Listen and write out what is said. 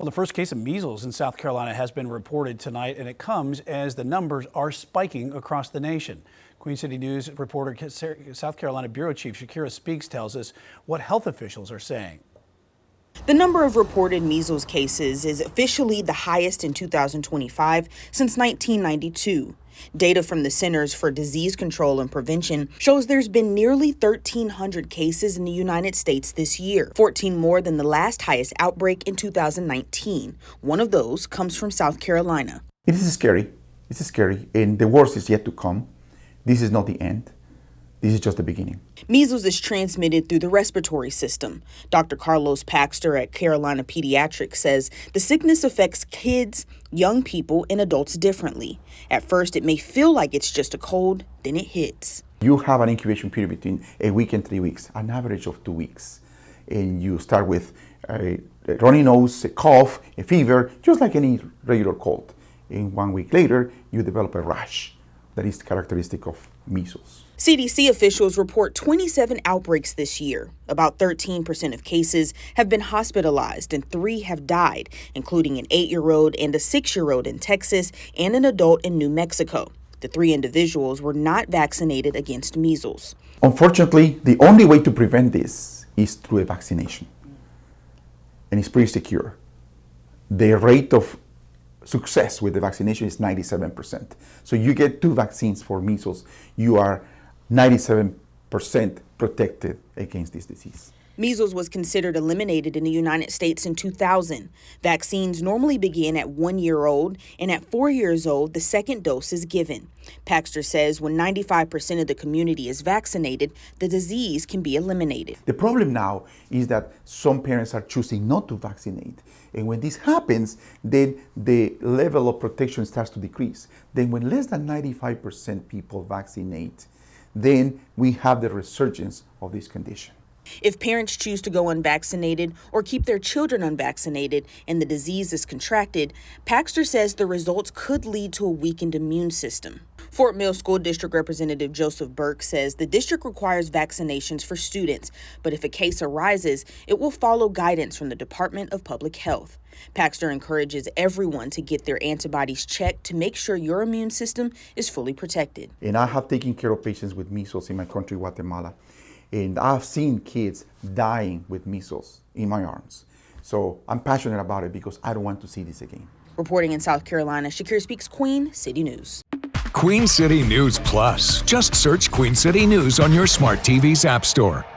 Well, the first case of measles in South Carolina has been reported tonight, and it comes as the numbers are spiking across the nation. Queen City News reporter South Carolina Bureau Chief Shakira Speaks tells us what health officials are saying. The number of reported measles cases is officially the highest in 2025 since 1992. Data from the Centers for Disease Control and Prevention shows there's been nearly 1,300 cases in the United States this year, 14 more than the last highest outbreak in 2019. One of those comes from South Carolina. It is scary. It's scary, and the worst is yet to come. This is not the end. This is just the beginning. Measles is transmitted through the respiratory system. Dr. Carlos Paxter at Carolina Pediatrics says the sickness affects kids, young people, and adults differently. At first, it may feel like it's just a cold, then it hits. You have an incubation period between a week and 3 weeks, an average of 2 weeks. And you start with a runny nose, a cough, a fever, just like any regular cold. And 1 week later, you develop a rash that is characteristic of measles. CDC officials report 27 outbreaks this year. About 13% of cases have been hospitalized and 3 have died, including an 8-year-old and a 6-year-old in Texas and an adult in New Mexico. The 3 individuals were not vaccinated against measles. Unfortunately, the only way to prevent this is through a vaccination. And it's pretty secure. The rate of success with the vaccination is 97%. So you get 2 vaccines for measles, you are 97% protected against this disease. Measles was considered eliminated in the United States in 2000. Vaccines normally begin at 1 year old, and at 4 years old, the second dose is given. Paxter says when 95% of the community is vaccinated, the disease can be eliminated. The problem now is that some parents are choosing not to vaccinate. And when this happens, then the level of protection starts to decrease. Then when less than 95% people vaccinate, then we have the resurgence of this condition. If parents choose to go unvaccinated or keep their children unvaccinated and the disease is contracted, Paxter says the results could lead to a weakened immune system. Fort Mill School District Representative Joseph Burke says the district requires vaccinations for students, but if a case arises, it will follow guidance from the Department of Public Health. Paxter encourages everyone to get their antibodies checked to make sure your immune system is fully protected. And I have taken care of patients with measles in my country, Guatemala. And I've seen kids dying with measles in my arms. So I'm passionate about it because I don't want to see this again. Reporting in South Carolina, Shakira Speaks, Queen City News. Queen City News Plus. Just search Queen City News on your smart TV's app store.